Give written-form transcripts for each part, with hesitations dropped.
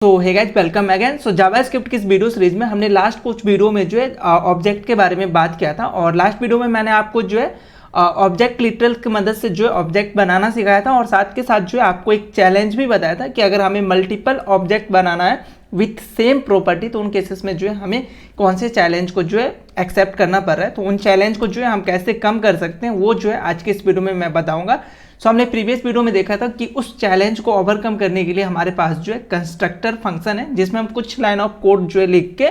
तो hey guys welcome again. सो JavaScript की इस वीडियो सीरीज में हमने लास्ट कुछ वीडियो में जो है ऑब्जेक्ट के बारे में बात किया था और लास्ट वीडियो में मैंने आपको जो है ऑब्जेक्ट लिटरल की मदद से जो है ऑब्जेक्ट बनाना सिखाया था और साथ के साथ जो है आपको एक चैलेंज भी बताया था कि अगर हमें मल्टीपल ऑब्जेक्ट बनाना है विथ सेम प्रॉपर्टी तो उन केसेस में जो है हमें कौन से चैलेंज को जो है एक्सेप्ट करना पड़ रहा है, तो उन चैलेंज को जो है हम कैसे कम कर सकते हैं वो जो है आज के इस वीडियो में मैं बताऊंगा। सो हमने प्रीवियस वीडियो में देखा था कि उस चैलेंज को ओवरकम करने के लिए हमारे पास जो है कंस्ट्रक्टर फंक्शन है जिसमें हम कुछ लाइन ऑफ कोड जो है लिख के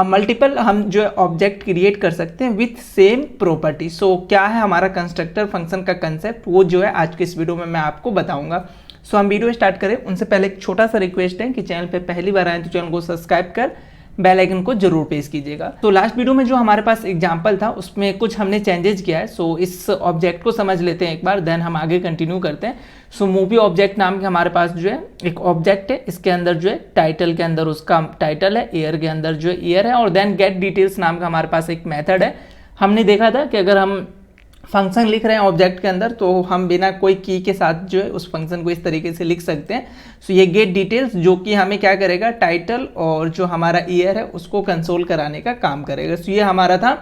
मल्टीपल हम जो है ऑब्जेक्ट क्रिएट कर सकते हैं विथ सेम प्रॉपर्टी। सो क्या है हमारा कंस्ट्रक्टर फंक्शन का कंसेप्ट वो जो है आज के इस वीडियो में मैं आपको बताऊंगा। सो हम वीडियो स्टार्ट करें उनसे पहले एक छोटा सा रिक्वेस्ट है कि चैनल पे पहली बार आए तो चैनल को सब्सक्राइब कर बेल आइकन को जरूर प्रेस कीजिएगा। तो लास्ट वीडियो में जो हमारे पास एग्जांपल था उसमें कुछ हमने चेंजेस किया है। सो इस ऑब्जेक्ट को समझ लेते हैं एक बार, देन हम आगे कंटिन्यू करते हैं। सो मूवी ऑब्जेक्ट नाम के हमारे पास जो है एक ऑब्जेक्ट है, इसके अंदर जो है टाइटल के अंदर उसका टाइटल है, ईयर के अंदर जो है ईयर है और देन गेट डिटेल्स नाम का हमारे पास एक मेथड है। हमने देखा था कि अगर हम फंक्शन लिख रहे हैं ऑब्जेक्ट के अंदर तो हम बिना कोई की के साथ जो है उस फंक्शन को इस तरीके से लिख सकते हैं। सो ये गेट डिटेल्स जो कि हमें क्या करेगा, टाइटल और जो हमारा ईयर है उसको कंसोल कराने का काम करेगा। सो ये हमारा था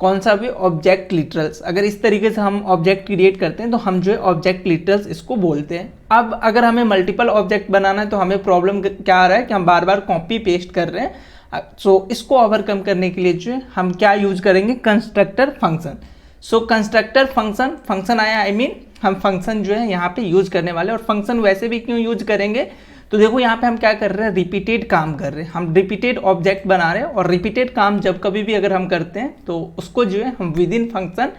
कौन सा भी ऑब्जेक्ट लिटरल्स। अगर इस तरीके से हम ऑब्जेक्ट क्रिएट करते हैं तो हम जो है ऑब्जेक्ट लिटरल्स इसको बोलते हैं। अब अगर हमें मल्टीपल ऑब्जेक्ट बनाना है तो हमें प्रॉब्लम क्या आ रहा है कि हम बार बार कॉपी पेस्ट कर रहे हैं। सो इसको ओवरकम करने के लिए जो है हम क्या यूज करेंगे, कंस्ट्रक्टर फंक्शन। सो कंस्ट्रक्टर फंक्शन आया, आई मीन हम फंक्शन जो है यहाँ पे यूज करने वाले और फंक्शन वैसे भी क्यों यूज करेंगे तो देखो यहाँ पे हम क्या कर रहे हैं, रिपीटेड काम कर रहे हैं, हम रिपीटेड ऑब्जेक्ट बना रहे हैं और रिपीटेड काम जब कभी भी अगर हम करते हैं तो उसको जो है हम विद इन फंक्शन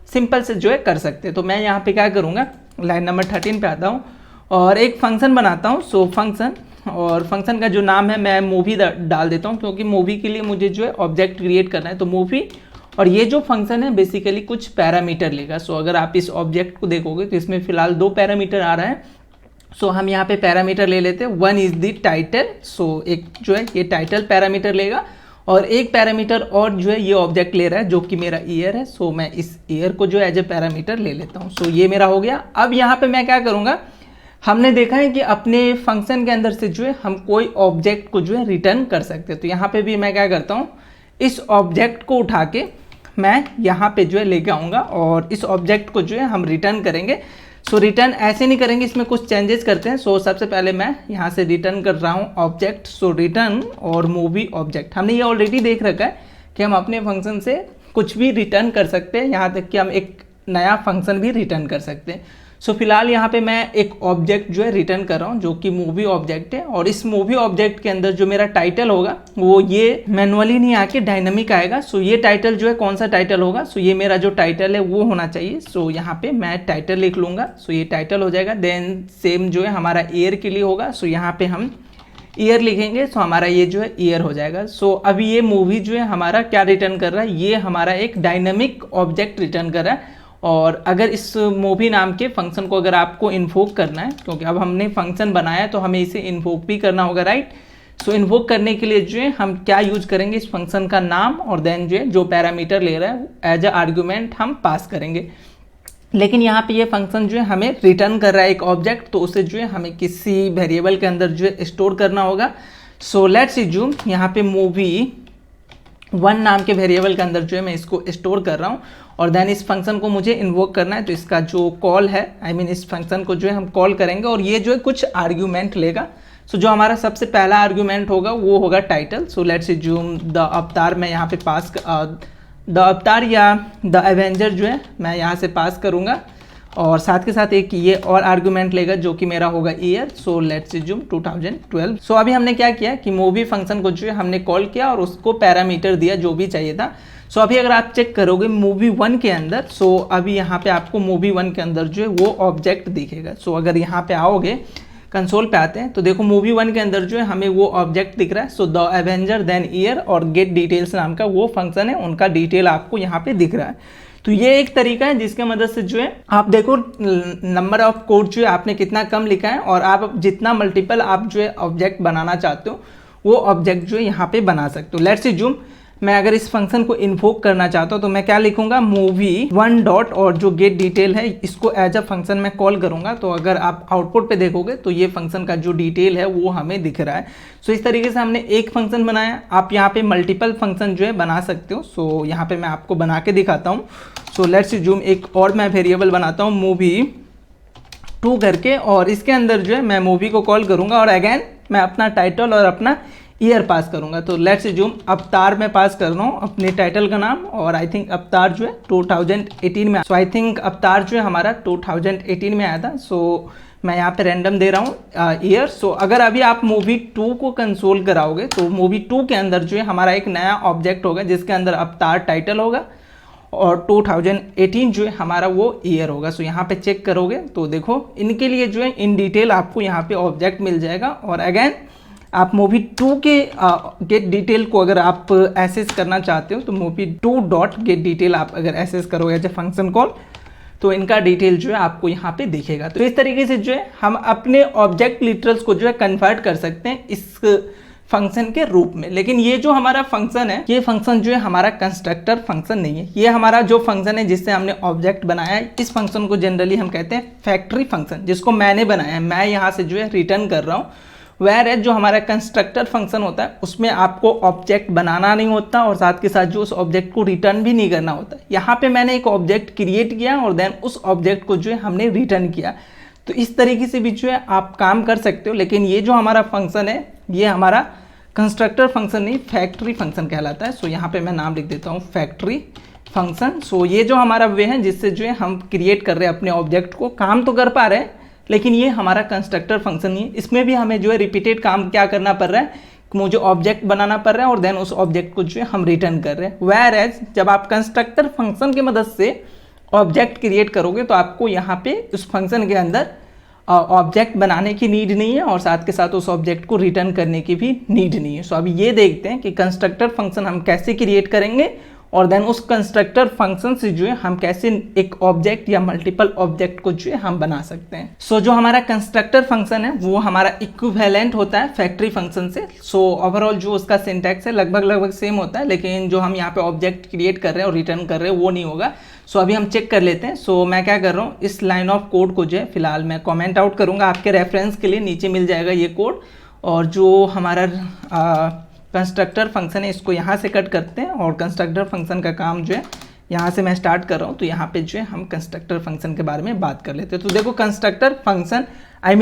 सिंपल से जो है कर सकते हैं। तो मैं यहाँ पे क्या करूँगा, लाइन नंबर 13 पे आता हूँ और एक फंक्शन बनाता हूँ। सो फंक्शन और फंक्शन का जो नाम है मैं मूवी डाल देता हूँ क्योंकि मूवी के लिए मुझे जो है ऑब्जेक्ट क्रिएट करना है। तो मूवी और ये जो फंक्शन है बेसिकली कुछ पैरामीटर लेगा। सो अगर आप इस ऑब्जेक्ट को देखोगे तो इसमें फिलहाल 2 पैरामीटर आ रहा है। सो हम यहाँ पे पैरामीटर ले लेते हैं, वन इज द टाइटल। सो एक जो है ये टाइटल पैरामीटर लेगा और एक पैरामीटर और जो है ये ऑब्जेक्ट ले रहा है जो कि मेरा ईयर है। सो मैं इस ईयर को जो एज ए पैरामीटर ले लेता हूँ। सो ये मेरा हो गया। अब यहाँ पे मैं क्या करूँगा, हमने देखा है कि अपने फंक्शन के अंदर से जो है हम कोई ऑब्जेक्ट को जो है रिटर्न कर सकते हैं। तो यहाँ पे भी मैं क्या करता हूँ, इस ऑब्जेक्ट को उठा के मैं यहाँ पे जो है लेके आऊँगा और इस ऑब्जेक्ट को जो है हम रिटर्न करेंगे। सो रिटर्न ऐसे नहीं करेंगे, इसमें कुछ चेंजेस करते हैं। सो सबसे पहले मैं यहाँ से रिटर्न कर रहा हूँ ऑब्जेक्ट। सो रिटर्न और मूवी ऑब्जेक्ट, हमने ये ऑलरेडी देख रखा है कि हम अपने फंक्शन से कुछ भी रिटर्न कर सकते हैं, यहाँ तक कि हम एक नया फंक्शन भी रिटर्न कर सकते हैं। सो फिलहाल यहाँ पे मैं एक ऑब्जेक्ट जो है रिटर्न कर रहा हूँ जो कि मूवी ऑब्जेक्ट है और इस मूवी ऑब्जेक्ट के अंदर जो मेरा टाइटल होगा वो ये मैनुअली नहीं आके डायनामिक आएगा। सो ये टाइटल जो है कौन सा टाइटल होगा, सो ये मेरा जो टाइटल है वो होना चाहिए। सो यहाँ पे मैं टाइटल लिख लूँगा। सो ये टाइटल हो जाएगा। देन सेम जो है हमारा ईयर के लिए होगा। सो यहाँ पे हम ईयर लिखेंगे। सो हमारा ये जो है ईयर हो जाएगा। सो अभी ये मूवी जो है हमारा क्या रिटर्न कर रहा है, ये हमारा एक डायनामिक ऑब्जेक्ट रिटर्न कर रहा है। और अगर इस मूवी नाम के फंक्शन को अगर आपको इन्वोक करना है, क्योंकि अब हमने फंक्शन बनाया है तो हमें इसे इन्वोक भी करना होगा, राइट। सो इन्वोक करने के लिए जो है हम क्या यूज करेंगे, इस फंक्शन का नाम और देन जो है जो पैरामीटर ले रहा है एज अ आर्ग्यूमेंट हम पास करेंगे। लेकिन यहाँ पे ये फंक्शन जो है हमें रिटर्न कर रहा है एक ऑब्जेक्ट, तो उसे जो है हमें किसी वेरिएबल के अंदर जो है स्टोर करना होगा। सो लेट्स अज्यूम यहाँ पे मूवी 1 नाम के वेरिएबल के अंदर जो है मैं इसको स्टोर कर रहा हूँ और देन इस फंक्शन को मुझे इन्वोक करना है। तो इसका जो कॉल है, आई मीन इस फंक्शन को जो है हम कॉल करेंगे और ये जो है कुछ आर्ग्यूमेंट लेगा। सो जो हमारा सबसे पहला आर्ग्यूमेंट होगा वो होगा title. So let's assume the अवतार मैं यहाँ पे पास द अवतार या द एवेंजर जो है मैं यहाँ से पास करूँगा और साथ के साथ एक ये और आर्गुमेंट लेगा जो कि मेरा होगा ईयर। So let's assume 2012। सो अभी हमने क्या किया कि मूवी फंक्शन को जो है हमने कॉल किया और उसको पैरामीटर दिया जो भी चाहिए था। सो अभी अगर आप चेक करोगे मूवी 1 के अंदर, सो अभी यहाँ पे आपको मूवी 1 के अंदर जो है वो ऑब्जेक्ट दिखेगा। सो अगर यहाँ पे आओगे, कंसोल पे आते हैं तो देखो मूवी 1 के अंदर जो है हमें वो ऑब्जेक्ट दिख रहा है। So the avenger then year और गेट डिटेल्स नाम का वो फंक्शन है, उनका डिटेल आपको यहाँ पे दिख रहा है। तो ये एक तरीका है जिसके मदद से जो है आप देखो नंबर ऑफ कोड जो है आपने कितना कम लिखा है और आप जितना मल्टीपल आप जो है ऑब्जेक्ट बनाना चाहते हो वो ऑब्जेक्ट जो है यहाँ पे बना सकते हो। लेट्स अज्यूम मैं अगर इस फंक्शन को इन्वोक करना चाहता हूँ तो मैं क्या लिखूंगा, मूवी वन डॉट और जो गेट डिटेल है इसको एज अ फंक्शन मैं कॉल करूंगा। तो अगर आप आउटपुट पे देखोगे तो ये फंक्शन का जो डिटेल है वो हमें दिख रहा है। सो इस तरीके से हमने एक फंक्शन बनाया। आप यहाँ पे मल्टीपल फंक्शन जो है बना सकते हो। सो यहाँ पे मैं आपको बना के दिखाता हूँ। सो लेट्स जूम, एक और मैं वेरिएबल बनाता हूँ मूवी 2 करके, और इसके अंदर जो है मैं मूवी को कॉल करूँगा और अगेन मैं अपना टाइटल और अपना ईयर पास करूंगा। तो लेट्स जूम, अवतार में पास कर रहा हूँ अपने टाइटल का नाम, और आई थिंक अवतार जो है 2018 में, सो आई थिंक अवतार जो है हमारा 2018 में आया था। सो मैं यहाँ पे रैंडम दे रहा हूँ ईयर। सो अगर अभी आप मूवी 2 को कंसोल कराओगे तो मूवी 2 के अंदर जो है हमारा एक नया ऑब्जेक्ट होगा जिसके अंदर अवतार टाइटल होगा और 2018 जो है हमारा वो ईयर होगा। सो यहाँ पे चेक करोगे तो देखो इनके लिए जो है इन डिटेल आपको यहाँ पे ऑब्जेक्ट मिल जाएगा। और अगेन आप मूवी 2 के गेट डिटेल को अगर आप एक्सेस करना चाहते हो तो मूवी 2 डॉट गेट डिटेल आप अगर एक्सेस करोगे एज ए फंक्शन कॉल तो इनका डिटेल जो है आपको यहाँ पे दिखेगा। तो इस तरीके से जो है हम अपने ऑब्जेक्ट लिटरल्स को जो है कन्वर्ट कर सकते हैं इस फंक्शन के रूप में। लेकिन ये जो हमारा फंक्शन है, ये फंक्शन जो है हमारा कंस्ट्रक्टर फंक्शन नहीं है। ये हमारा जो फंक्शन है जिससे हमने ऑब्जेक्ट बनाया है, इस फंक्शन को जनरली हम कहते हैं फैक्ट्री फंक्शन, जिसको मैंने बनाया है, मैं यहाँ से जो है रिटर्न कर रहा हूँ। वेयर एज जो हमारा कंस्ट्रक्टर फंक्शन होता है उसमें आपको ऑब्जेक्ट बनाना नहीं होता और साथ के साथ जो उस ऑब्जेक्ट को रिटर्न भी नहीं करना होता। यहाँ पे मैंने एक ऑब्जेक्ट क्रिएट किया और देन उस ऑब्जेक्ट को जो है हमने रिटर्न किया। तो इस तरीके से भी जो है आप काम कर सकते हो। लेकिन ये जो हमारा फंक्शन है ये हमारा कंस्ट्रक्टर फंक्शन नहीं, फैक्ट्री फंक्शन कहलाता है। सो यहाँ पे मैं नाम लिख देता हूँ फैक्ट्री फंक्शन। सो ये जो हमारा वे है जिससे जो है हम क्रिएट कर रहे हैं अपने ऑब्जेक्ट को, काम तो कर पा रहे हैं लेकिन ये हमारा कंस्ट्रक्टर फंक्शन नहीं है। इसमें भी हमें जो है रिपीटेड काम क्या करना पड़ रहा है, मुझे ऑब्जेक्ट बनाना पड़ रहा है और देन उस ऑब्जेक्ट को जो है हम रिटर्न कर रहे हैं। वेयर एज जब आप कंस्ट्रक्टर फंक्शन की मदद से ऑब्जेक्ट क्रिएट करोगे तो आपको यहाँ पे उस फंक्शन के अंदर ऑब्जेक्ट बनाने की नीड नहीं है और साथ के साथ उस ऑब्जेक्ट को रिटर्न करने की भी नीड नहीं है। सो अभी ये देखते हैं कि कंस्ट्रक्टर फंक्शन हम कैसे क्रिएट करेंगे और देन उस कंस्ट्रक्टर फंक्शन से जो है हम कैसे एक ऑब्जेक्ट या मल्टीपल ऑब्जेक्ट को जो है हम बना सकते हैं। सो जो हमारा कंस्ट्रक्टर फंक्शन है वो हमारा इक्विवेलेंट होता है फैक्ट्री फंक्शन से। सो ओवरऑल जो उसका सिंटैक्स है लगभग सेम होता है, लेकिन जो हम यहाँ पे ऑब्जेक्ट क्रिएट कर रहे हैं और रिटर्न कर रहे हैं वो नहीं होगा। सो अभी हम चेक कर लेते हैं। सो मैं क्या कर रहा हूँ, इस लाइन ऑफ कोड को जो है फिलहाल मैं कॉमेंट आउट करूँगा, आपके रेफरेंस के लिए नीचे मिल जाएगा ये कोड। और जो हमारा कंस्ट्रक्टर फंक्शन है इसको यहाँ से कट करते हैं और कंस्ट्रक्टर फंक्शन का काम जो है यहाँ से मैं स्टार्ट कर रहा हूँ। तो यहाँ पे जो है हम कंस्ट्रक्टर फंक्शन के बारे में बात कर लेते हैं। तो देखो कंस्ट्रक्टर फंक्शन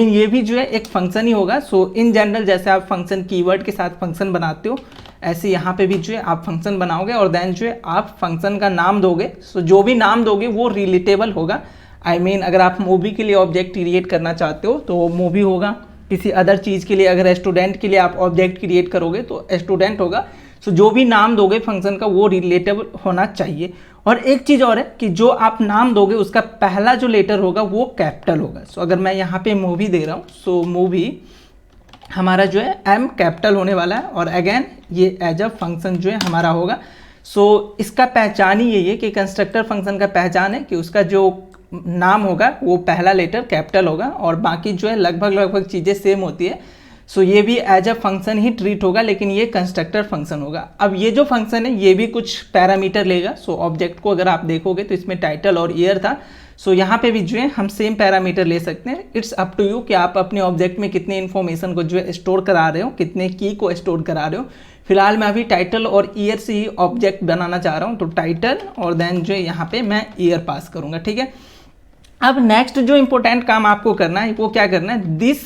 ये भी जो है एक फंक्शन ही होगा। सो इन जनरल जैसे आप फंक्शन कीवर्ड के साथ फंक्शन बनाते हो ऐसे यहाँ पे भी जो है आप फंक्शन बनाओगे और देन जो है आप फंक्शन का नाम दोगे। सो जो भी नाम दोगे वो रिलेटेबल होगा। अगर आप मूवी के लिए ऑब्जेक्ट क्रिएट करना चाहते हो तो मूवी होगा, किसी अदर चीज़ के लिए अगर स्टूडेंट के लिए आप ऑब्जेक्ट क्रिएट करोगे तो स्टूडेंट होगा। सो जो भी नाम दोगे फंक्शन का वो रिलेटेबल होना चाहिए। और एक चीज़ और है कि जो आप नाम दोगे उसका पहला जो लेटर होगा वो कैपिटल होगा। सो अगर मैं यहाँ पे मूवी दे रहा हूँ, सो मूवी हमारा जो है एम कैपिटल होने वाला है और अगेन ये एज अ फंक्शन जो है हमारा होगा। सो इसका पहचान ही यही है कि कंस्ट्रक्टर फंक्शन का पहचान है कि उसका जो नाम होगा वो पहला लेटर कैपिटल होगा और बाकी जो है लगभग चीज़ें सेम होती है। सो ये भी एज अ फंक्शन ही ट्रीट होगा, लेकिन ये कंस्ट्रक्टर फंक्शन होगा। अब ये जो फंक्शन है ये भी कुछ पैरामीटर लेगा। सो ऑब्जेक्ट को अगर आप देखोगे तो इसमें टाइटल और ईयर था। सो यहाँ पे भी जो है हम सेम पैरामीटर ले सकते हैं। इट्स अप टू यू कि आप अपने ऑब्जेक्ट में कितने इन्फॉर्मेशन को जो है स्टोर करा रहे हो, कितने की को स्टोर करा रहे हो। फिलहाल मैं अभी टाइटल और ईयर से ही ऑब्जेक्ट बनाना चाह रहा हूँ, तो टाइटल और देन जो है यहाँ पे मैं ईयर पास करूँगा, ठीक है। अब नेक्स्ट जो इंपॉर्टेंट काम आपको करना है वो क्या करना है, दिस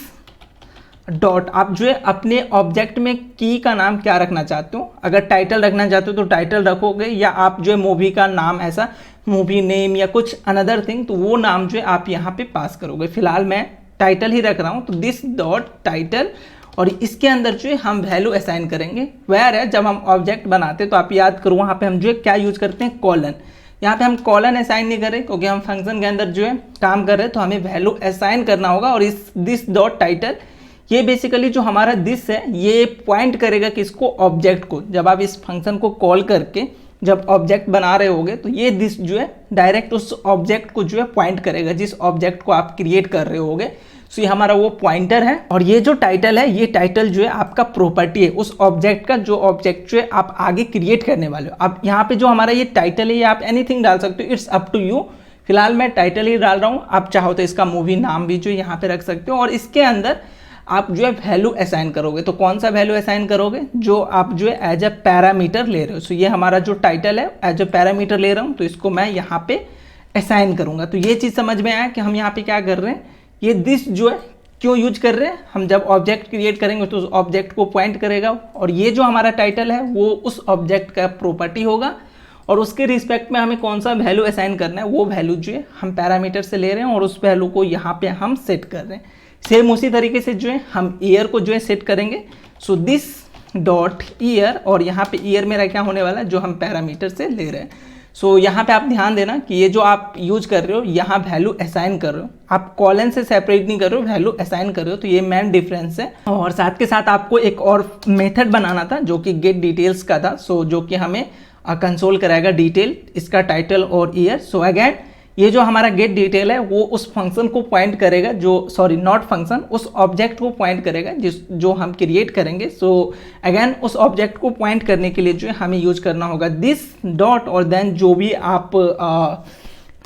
डॉट आप जो है अपने ऑब्जेक्ट में की का नाम क्या रखना चाहते हो। अगर टाइटल रखना चाहते हो तो टाइटल रखोगे, या आप जो है मूवी का नाम ऐसा मूवी नेम या कुछ अनदर थिंग तो वो नाम जो है आप यहाँ पे पास करोगे। फिलहाल मैं टाइटल ही रख रहा हूँ, तो दिस डॉट टाइटल और इसके अंदर जो है हम वैल्यू असाइन करेंगे। वेयर है जब हम ऑब्जेक्ट बनाते हैं तो आप याद करो वहाँ पे हम जो है क्या यूज करते हैं, कॉलन। यहाँ पे हम कॉलन असाइन नहीं करें क्योंकि हम फंक्शन के अंदर जो है काम कर रहे हैं, तो हमें वैल्यू असाइन करना होगा। और इस दिस डॉट टाइटल ये बेसिकली जो हमारा दिस है ये पॉइंट करेगा किसको, ऑब्जेक्ट को। जब आप इस फंक्शन को कॉल करके जब ऑब्जेक्ट बना रहे होगे तो ये दिस जो है डायरेक्ट उस ऑब्जेक्ट को जो है पॉइंट करेगा जिस ऑब्जेक्ट को आप क्रिएट कर रहे होगे। सो ये हमारा वो पॉइंटर है, और ये जो टाइटल है, ये टाइटल जो है आपका प्रॉपर्टी है उस ऑब्जेक्ट का, जो ऑब्जेक्ट जो है आप आगे क्रिएट करने वाले हो। अब यहाँ पे जो हमारा ये टाइटल है, ये आप एनीथिंग डाल सकते हो, इट्स अप टू यू। फिलहाल मैं टाइटल ही डाल रहा हूँ, आप चाहो तो इसका मूवी नाम भी जो यहाँ पे रख सकते हो, और इसके अंदर आप जो है वैल्यू असाइन करोगे। तो कौन सा वैल्यू असाइन करोगे, जो आप जो है एज अ पैरामीटर ले रहे हो। सो ये हमारा जो टाइटल है एज अ पैरामीटर ले रहा हूँ, तो इसको मैं यहाँ पे असाइन करूँगा। तो ये चीज़ समझ में आया कि हम यहाँ पे क्या कर रहे हैं, ये दिस जो है क्यों यूज कर रहे हैं। हम जब ऑब्जेक्ट क्रिएट करेंगे तो उस ऑब्जेक्ट को पॉइंट करेगा, और ये जो हमारा टाइटल है वो उस ऑब्जेक्ट का प्रॉपर्टी होगा, और उसके रिस्पेक्ट में हमें कौन सा वैल्यू असाइन करना है, वो वैल्यू जो है हम पैरामीटर से ले रहे हैं, और उस वैल्यू को यहाँ पे हम सेट कर रहे हैं। सेम उसी तरीके से जो है हम ईयर को जो है सेट करेंगे। सो दिस डॉट ईयर, और यहाँ पे ईयर मेरा क्या होने वाला है, जो हम पैरामीटर से ले रहे हैं। सो यहाँ पे आप ध्यान देना कि ये जो आप यूज कर रहे हो, यहाँ वैल्यू असाइन कर रहे हो, आप कॉलन से सेपरेट नहीं कर रहे हो, वैल्यू असाइन कर रहे हो। तो ये मेन डिफरेंस है। और साथ के साथ आपको एक और मेथड बनाना था जो कि गेट डिटेल्स का था। सो जो कि हमें कंसोल कराएगा डिटेल, इसका टाइटल और ईयर। सो अगेन ये जो हमारा गेट डिटेल है वो उस फंक्शन को पॉइंट करेगा, जो सॉरी नॉट फंक्शन, उस ऑब्जेक्ट को पॉइंट करेगा जो हम क्रिएट करेंगे। सो अगेन उस ऑब्जेक्ट को पॉइंट करने के लिए जो है हमें यूज करना होगा दिस डॉट, और देन जो भी आप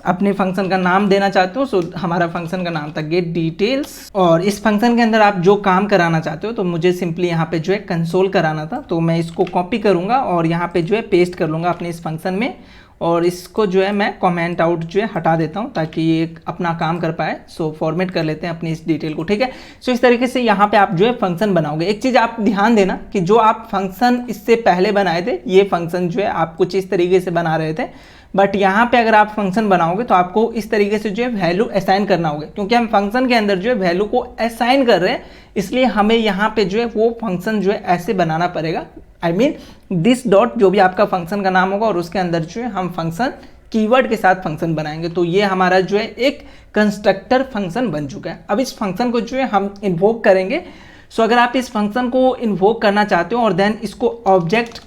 अपने फंक्शन का नाम देना चाहते हो। सो हमारा फंक्शन का नाम था गेट डिटेल्स, और इस फंक्शन के अंदर आप जो काम कराना चाहते हो, तो मुझे सिंपली यहाँ पे जो है कंसोल कराना था। तो मैं इसको कॉपी करूँगा और यहाँ पे जो है पेस्ट कर लूँगा अपने इस फंक्शन में, और इसको जो है मैं कमेंट आउट जो है हटा देता हूँ ताकि ये अपना काम कर पाए। सो फॉर्मेट कर लेते हैं अपनी इस डिटेल को, ठीक है। सो इस तरीके से यहाँ पे आप जो है फंक्शन बनाओगे। एक चीज़ आप ध्यान देना कि जो आप फंक्शन इससे पहले बनाए थे, ये फंक्शन जो है आप कुछ इस तरीके से बना रहे थे, बट यहाँ पे अगर आप फंक्शन बनाओगे तो आपको इस तरीके से जो है वैल्यू असाइन करना होगा, क्योंकि हम फंक्शन के अंदर जो है वैल्यू को असाइन कर रहे हैं, इसलिए हमें यहाँ पे जो है वो फंक्शन जो है ऐसे बनाना पड़ेगा। आई मीन दिस डॉट, जो भी आपका फंक्शन का नाम होगा, और उसके अंदर जो है हम फंक्शन कीवर्ड के साथ फंक्शन बनाएंगे। तो ये हमारा जो है एक कंस्ट्रक्टर फंक्शन बन चुका है। अब इस फंक्शन को जो है हम इन्वोक करेंगे। सो अगर आप इस फंक्शन को इन्वोक करना चाहते हो और देन इसको ऑब्जेक्ट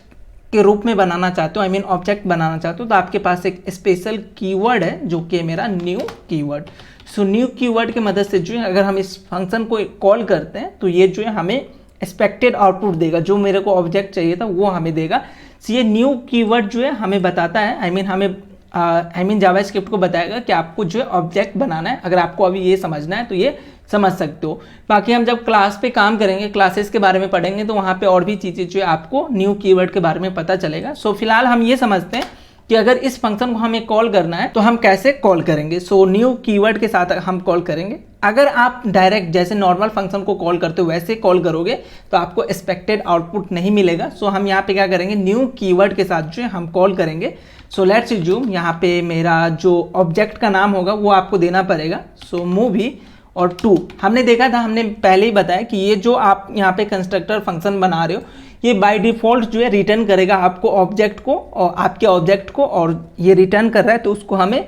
के रूप में बनाना चाहते हो, आई मीन ऑब्जेक्ट बनाना चाहते हो, तो आपके पास एक स्पेशल कीवर्ड है जो कि मेरा new keyword. So new keyword की मदद से जो है अगर हम इस फंक्शन को कॉल करते हैं तो ये जो है हमें एक्सपेक्टेड आउटपुट देगा, जो मेरे को ऑब्जेक्ट चाहिए था वो हमें देगा। सो ये न्यू कीवर्ड जो है हमें बताता है, आई मीन जावास्क्रिप्ट को बताएगा कि आपको जो है ऑब्जेक्ट बनाना है। अगर आपको अभी ये समझना है तो ये समझ सकते हो। बाकी हम जब क्लास पे काम करेंगे, क्लासेस के बारे में पढ़ेंगे, तो वहाँ पे और भी चीज़ें जो है आपको न्यू कीवर्ड के बारे में पता चलेगा। सो फिलहाल हम ये समझते हैं कि अगर इस फंक्शन को हमें कॉल करना है तो हम कैसे कॉल करेंगे। सो न्यू कीवर्ड के साथ हम कॉल करेंगे। अगर आप डायरेक्ट जैसे नॉर्मल फंक्शन को कॉल करते हो वैसे कॉल करोगे तो आपको एक्सपेक्टेड आउटपुट नहीं मिलेगा। सो हम यहाँ पे क्या करेंगे, न्यू कीवर्ड के साथ जो है हम कॉल करेंगे। सो लेट्स अज्यूम यहाँ पे मेरा जो ऑब्जेक्ट का नाम होगा वो आपको देना पड़ेगा। सो मूवी और 2 हमने देखा था, हमने पहले ही बताया कि ये जो आप यहाँ पे कंस्ट्रक्टर फंक्शन बना रहे हो, ये बाय डिफ़ॉल्ट जो है रिटर्न करेगा आपको ऑब्जेक्ट को, और आपके ऑब्जेक्ट को, और ये रिटर्न कर रहा है तो उसको हमें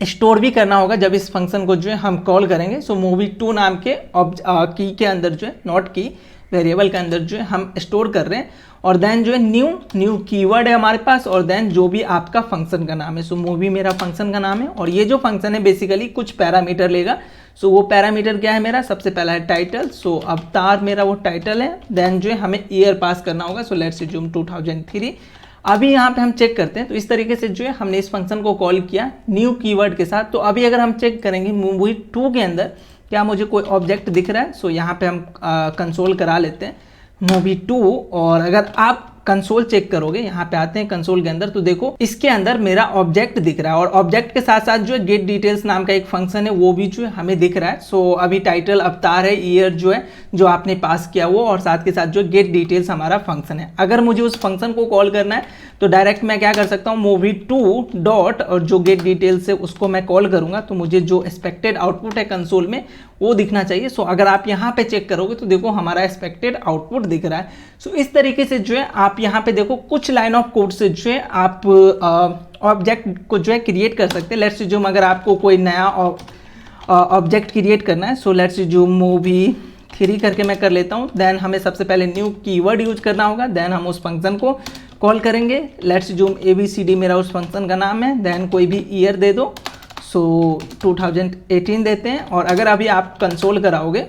स्टोर भी करना होगा जब इस फंक्शन को जो है हम कॉल करेंगे। सो मूवी 2 नाम के की के अंदर जो है, नॉट की वेरिएबल के अंदर जो है हम स्टोर कर रहे हैं, और देन जो है न्यू कीवर्ड है हमारे पास, और देन जो भी आपका फंक्शन का नाम है। सो मूवी मेरा फंक्शन का नाम है, और ये जो फंक्शन है बेसिकली कुछ पैरामीटर लेगा। सो वो पैरामीटर क्या है मेरा, सबसे पहला है टाइटल। सो अवतार मेरा वो टाइटल है, देन जो है हमें ईयर पास करना होगा। So let's assume 2003। अभी यहाँ पे हम चेक करते हैं, तो इस तरीके से जो है हमने इस फंक्शन को कॉल किया न्यू कीवर्ड के साथ। तो अभी अगर हम चेक करेंगे मूवी 2 के अंदर क्या मुझे कोई ऑब्जेक्ट दिख रहा है। सो यहाँ पे हम कंसोल करा लेते हैं मूवी 2, और अगर आप कंसोल चेक करोगे, यहाँ पे आते हैं कंसोल के अंदर, तो देखो इसके अंदर मेरा ऑब्जेक्ट दिख रहा है, और ऑब्जेक्ट के साथ साथ जो है गेट डिटेल्स नाम का एक फंक्शन है वो भी जो है हमें दिख रहा है। सो अभी टाइटल अवतार है, ईयर जो है जो आपने पास किया वो, और साथ के साथ जो गेट डिटेल्स हमारा फंक्शन है। अगर मुझे उस फंक्शन को कॉल करना है तो डायरेक्ट मैं क्या कर सकता हूँ, मूवी 2 डॉट और जो गेट डिटेल्स है उसको मैं कॉल करूंगा, तो मुझे जो एक्सपेक्टेड आउटपुट है कंसोल में वो दिखना चाहिए। सो अगर आप यहाँ पे चेक करोगे तो देखो हमारा एक्सपेक्टेड आउटपुट दिख रहा है। सो इस तरीके से जो है आप यहाँ पे देखो कुछ लाइन ऑफ कोड से जो है आप ऑब्जेक्ट को जो है क्रिएट कर सकते हैं। लेट्स अज्यूम अगर आपको कोई नया ऑब्जेक्ट क्रिएट करना है, सो लेट्स अज्यूम मूवी 3 करके मैं कर लेता हूँ। देन हमें सबसे पहले न्यू कीवर्ड यूज करना होगा, देन हम उस फंक्शन को कॉल करेंगे। लेट्स अज्यूम ABCD मेरा उस फंक्शन का नाम है, देन कोई भी ईयर दे दो। सो 2018 देते हैं। और अगर अभी आप कंसोल कराओगे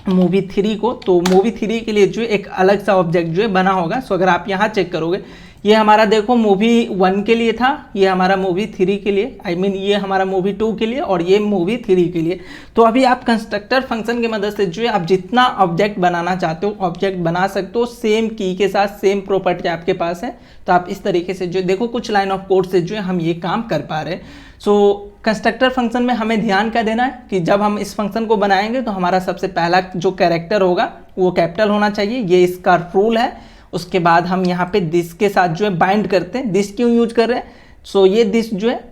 मूवी 3 को, तो मूवी 3 के लिए जो है एक अलग सा ऑब्जेक्ट जो है बना होगा। सो अगर आप यहाँ चेक करोगे, ये हमारा देखो मूवी 1 के लिए था, ये हमारा मूवी 3 के लिए, ये हमारा मूवी 2 के लिए, और ये मूवी 3 के लिए। तो अभी आप कंस्ट्रक्टर फंक्शन की मदद से जो है आप जितना ऑब्जेक्ट बनाना चाहते हो ऑब्जेक्ट बना सकते हो, सेम की के साथ, सेम प्रॉपर्टी आपके पास है। तो आप इस तरीके से जो देखो कुछ लाइन ऑफ कोड से जो है हम ये काम कर पा रहे हैं। सो कंस्ट्रक्टर फंक्शन में हमें ध्यान क्या देना है कि जब हम इस फंक्शन को बनाएंगे तो हमारा सबसे पहला जो कैरेक्टर होगा वो कैपिटल होना चाहिए, ये इसका रूल है। उसके बाद हम यहाँ पे दिस के साथ जो है बाइंड करते हैं। दिस क्यों यूज कर रहे हैं? सो ये दिस जो है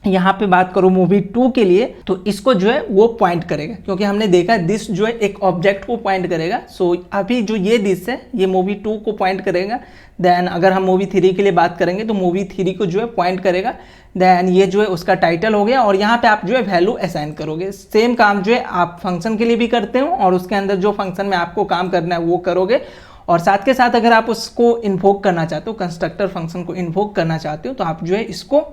यहाँ पे बात करो मूवी 2 के लिए, तो इसको जो है वो पॉइंट करेगा, क्योंकि हमने देखा है दिस जो है एक ऑब्जेक्ट को पॉइंट करेगा। सो अभी जो ये दिस है ये मूवी 2 को पॉइंट करेगा। देन अगर हम मूवी 3 के लिए बात करेंगे तो मूवी 3 को जो है पॉइंट करेगा। देन ये जो है उसका टाइटल हो गया, और यहाँ पे आप जो है वैल्यू असाइन करोगे। सेम काम जो है आप फंक्शन के लिए भी करते हो, और उसके अंदर जो फंक्शन में आपको काम करना है वो करोगे। और साथ के साथ अगर आप उसको इन्वोक करना चाहते हो, कंस्ट्रक्टर फंक्शन को इन्वोक करना चाहते हो, तो आप जो है इसको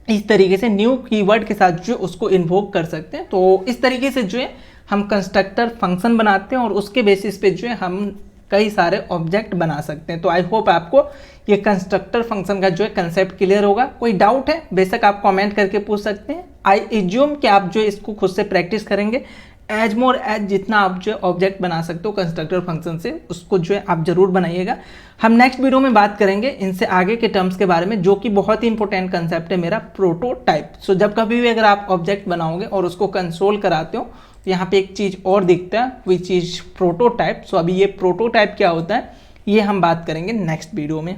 इस तरीके से न्यू कीवर्ड के साथ जो उसको इन्वोक कर सकते हैं। तो इस तरीके से जो है हम कंस्ट्रक्टर फंक्शन बनाते हैं, और उसके बेसिस पे जो है हम कई सारे ऑब्जेक्ट बना सकते हैं। तो आई होप आपको ये कंस्ट्रक्टर फंक्शन का जो है कंसेप्ट क्लियर होगा। कोई डाउट है बेशक आप कमेंट करके पूछ सकते हैं। आई एज्यूम कि आप जो है इसको खुद से प्रैक्टिस करेंगे। एज मोर एज जितना आप जो है ऑब्जेक्ट बना सकते हो कंस्ट्रक्टर फंक्शन से, उसको जो है आप जरूर बनाइएगा। हम नेक्स्ट वीडियो में बात करेंगे इनसे आगे के टर्म्स के बारे में, जो कि बहुत ही इंपॉर्टेंट कंसेप्ट है मेरा, प्रोटोटाइप। सो जब कभी भी अगर आप ऑब्जेक्ट बनाओगे और उसको कंसोल कराते हो तो यहाँ पे एक चीज़ और दिखता है, विच इज प्रोटोटाइप। सो अभी ये प्रोटोटाइप क्या होता है ये हम बात करेंगे नेक्स्ट वीडियो में।